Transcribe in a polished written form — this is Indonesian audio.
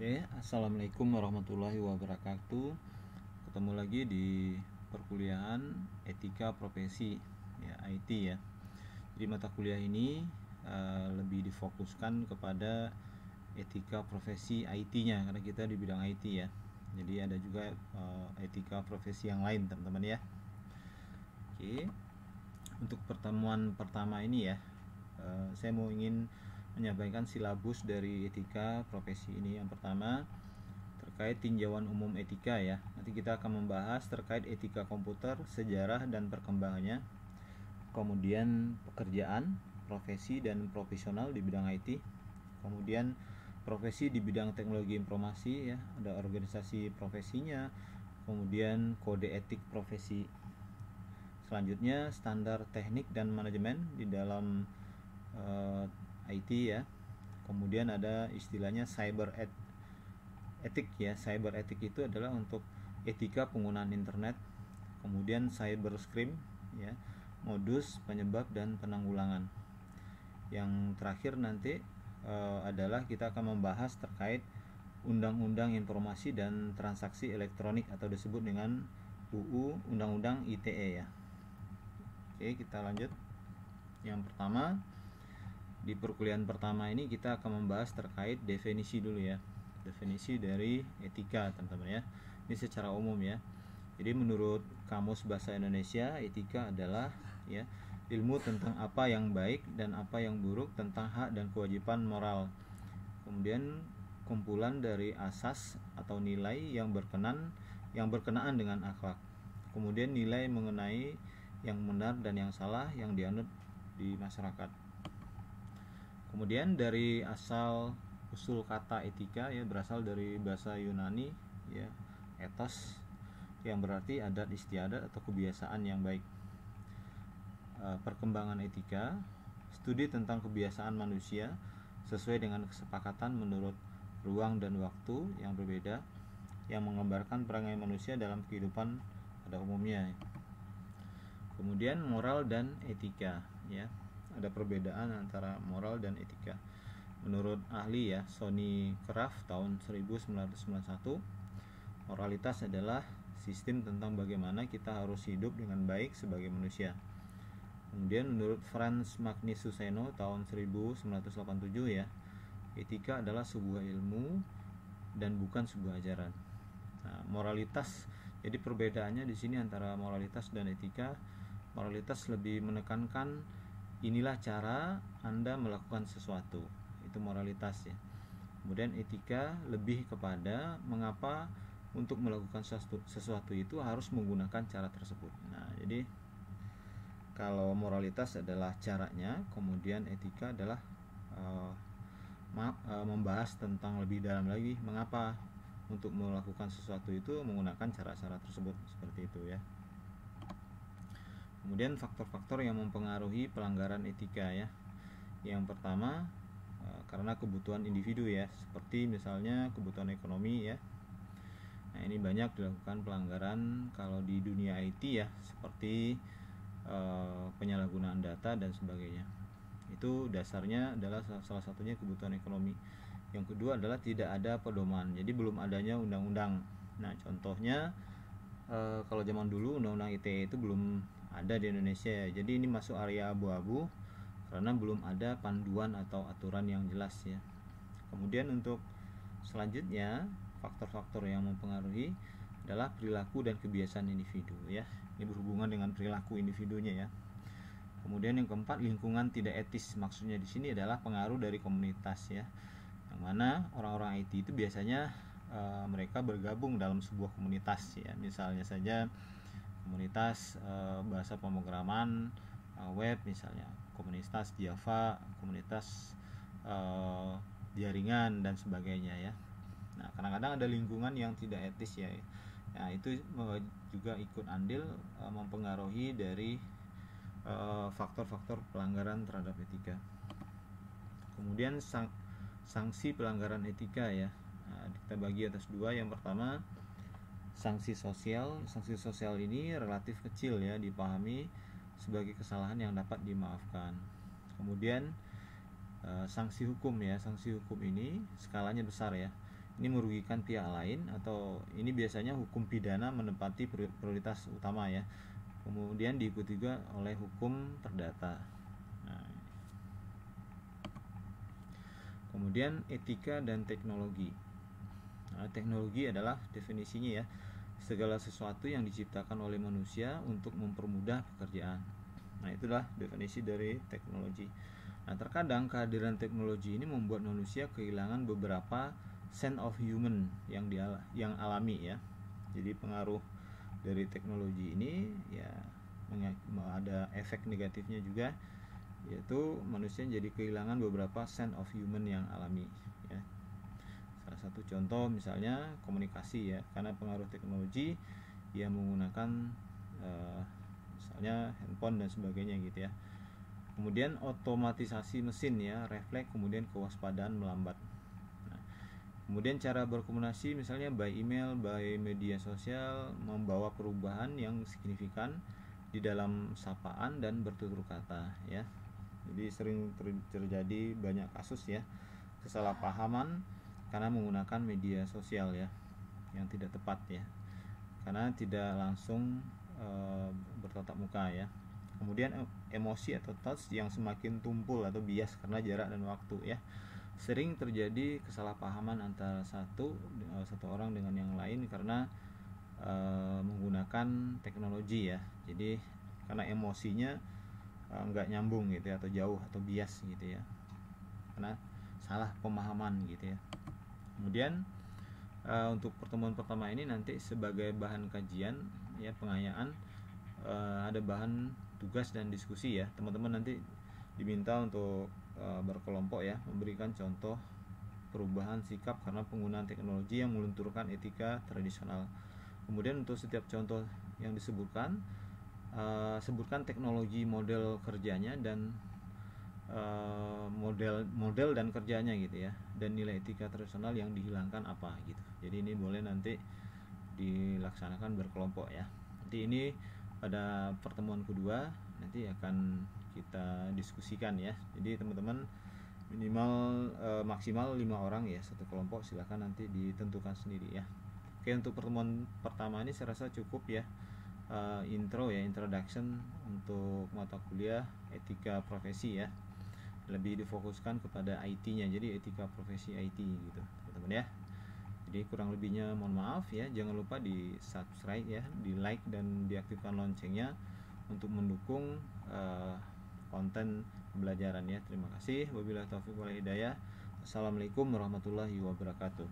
Oke, assalamualaikum warahmatullahi wabarakatuh. Ketemu lagi di perkuliahan etika profesi ya IT ya. Jadi mata kuliah ini lebih difokuskan kepada etika profesi IT-nya karena kita di bidang IT ya. Jadi ada juga etika profesi yang lain teman-teman ya. Oke, untuk pertemuan pertama ini ya, saya mau ingin menyampaikan silabus dari etika profesi ini. Yang pertama terkait tinjauan umum etika ya. Nanti kita akan membahas terkait etika komputer, sejarah dan perkembangannya. Kemudian pekerjaan, profesi dan profesional di bidang IT. Kemudian profesi di bidang teknologi informasi ya, ada organisasi profesinya. Kemudian kode etik profesi. Selanjutnya standar teknik dan manajemen di dalam IT ya. Kemudian ada istilahnya cyber etik ya. Cyber etik itu adalah untuk etika penggunaan internet. Kemudian cyber crime ya, modus, penyebab dan penanggulangan. Yang terakhir nanti adalah kita akan membahas terkait Undang-Undang Informasi dan Transaksi Elektronik atau disebut dengan UU Undang-Undang ITE ya. Oke, kita lanjut. Yang pertama, di perkuliahan pertama ini kita akan membahas terkait definisi dulu ya. Definisi dari etika teman-teman ya. Ini secara umum ya. Jadi menurut Kamus Bahasa Indonesia, etika adalah ya ilmu tentang apa yang baik dan apa yang buruk, tentang hak dan kewajiban moral. Kemudian kumpulan dari asas atau nilai yang berkenaan dengan akhlak. Kemudian nilai mengenai yang benar dan yang salah yang dianut di masyarakat. Kemudian dari usul kata etika ya, berasal dari bahasa Yunani ya, ethos, yang berarti adat istiadat atau kebiasaan yang baik. Perkembangan etika, studi tentang kebiasaan manusia sesuai dengan kesepakatan menurut ruang dan waktu yang berbeda, yang menggambarkan perangai manusia dalam kehidupan pada umumnya. Kemudian moral dan etika ya, ada perbedaan antara moral dan etika. Menurut ahli ya, Sonny Kraft tahun 1991, moralitas adalah sistem tentang bagaimana kita harus hidup dengan baik sebagai manusia. Kemudian menurut Franz Magnus Suseno tahun 1987 ya, etika adalah sebuah ilmu dan bukan sebuah ajaran. Nah, moralitas, jadi perbedaannya di sini antara moralitas dan etika. Moralitas lebih menekankan inilah cara Anda melakukan sesuatu, itu moralitas ya. Kemudian etika lebih kepada mengapa untuk melakukan sesuatu itu harus menggunakan cara tersebut. Nah, jadi kalau moralitas adalah caranya, kemudian etika adalah membahas tentang lebih dalam lagi mengapa untuk melakukan sesuatu itu menggunakan cara-cara tersebut, seperti itu ya. Kemudian faktor-faktor yang mempengaruhi pelanggaran etika ya. Yang pertama karena kebutuhan individu ya, seperti misalnya kebutuhan ekonomi ya. Nah, ini banyak dilakukan pelanggaran kalau di dunia IT ya, seperti penyalahgunaan data dan sebagainya. Itu dasarnya adalah salah satunya kebutuhan ekonomi. Yang kedua adalah tidak ada pedoman, jadi belum adanya undang-undang. Nah, contohnya kalau zaman dulu undang-undang ITE itu belum ada di Indonesia ya. Jadi ini masuk area abu-abu karena belum ada panduan atau aturan yang jelas ya. Kemudian untuk selanjutnya, faktor-faktor yang mempengaruhi adalah perilaku dan kebiasaan individu ya. Ini berhubungan dengan perilaku individunya ya. Kemudian yang keempat, lingkungan tidak etis. Maksudnya di sini adalah pengaruh dari komunitas ya. Yang mana orang-orang IT itu biasanya mereka bergabung dalam sebuah komunitas ya. Misalnya saja komunitas bahasa pemrograman web, misalnya komunitas Java, komunitas jaringan dan sebagainya ya. Nah, kadang-kadang ada lingkungan yang tidak etis ya. Nah, itu juga ikut andil mempengaruhi dari faktor-faktor pelanggaran terhadap etika. Kemudian sanksi pelanggaran etika ya. Nah, kita bagi atas dua. Yang pertama, sanksi sosial. Sanksi sosial ini relatif kecil ya, dipahami sebagai kesalahan yang dapat dimaafkan. Kemudian sanksi hukum ya. Sanksi hukum ini skalanya besar ya. ini merugikan pihak lain, atau ini biasanya hukum pidana menempati prioritas utama ya. Kemudian diikuti juga oleh hukum perdata. Nah, kemudian etika dan teknologi. Nah, teknologi adalah definisinya ya, segala sesuatu yang diciptakan oleh manusia untuk mempermudah pekerjaan. Nah, itulah definisi dari teknologi. Nah, terkadang kehadiran teknologi ini membuat manusia kehilangan beberapa sense of human yang alami ya. Jadi pengaruh dari teknologi ini ya ada efek negatifnya juga, yaitu manusia jadi kehilangan beberapa sense of human yang alami ya. Salah satu contoh misalnya komunikasi ya, karena pengaruh teknologi yang menggunakan misalnya handphone dan sebagainya gitu ya. Kemudian otomatisasi mesin ya, refleks, kemudian kewaspadaan melambat. Nah, kemudian cara berkomunikasi misalnya by email, by media sosial membawa perubahan yang signifikan di dalam sapaan dan bertutur kata ya. Jadi sering terjadi banyak kasus ya kesalahpahaman karena menggunakan media sosial ya yang tidak tepat ya, karena tidak langsung bertatap muka ya. Kemudian emosi atau thoughts yang semakin tumpul atau bias karena jarak dan waktu ya. Sering terjadi kesalahpahaman antara satu orang dengan yang lain karena menggunakan teknologi ya. Jadi karena emosinya nggak nyambung gitu ya, atau jauh atau bias gitu ya, karena salah pemahaman gitu ya. Kemudian untuk pertemuan pertama ini nanti sebagai bahan kajian ya, pengayaan, ada bahan tugas dan diskusi ya. Teman-teman nanti diminta untuk berkelompok ya, memberikan contoh perubahan sikap karena penggunaan teknologi yang melunturkan etika tradisional. Kemudian untuk setiap contoh yang disebutkan, sebutkan teknologi model kerjanya dan model dan kerjanya gitu ya, dan nilai etika tradisional yang dihilangkan apa gitu. Jadi ini boleh nanti dilaksanakan berkelompok ya. Nanti ini pada pertemuan kedua nanti akan kita diskusikan ya. Jadi teman-teman minimal maksimal 5 orang ya satu kelompok, silahkan nanti ditentukan sendiri ya. Oke, untuk pertemuan pertama ini saya rasa cukup ya, intro ya, introduction untuk mata kuliah etika profesi ya, lebih difokuskan kepada IT-nya, jadi etika profesi IT gitu teman-teman ya. Jadi kurang lebihnya mohon maaf ya, jangan lupa di subscribe ya, di like dan diaktifkan loncengnya untuk mendukung konten pembelajaran ya. Terima kasih. Wabillahi taufiq wal hidayah. Assalamualaikum warahmatullahi wabarakatuh.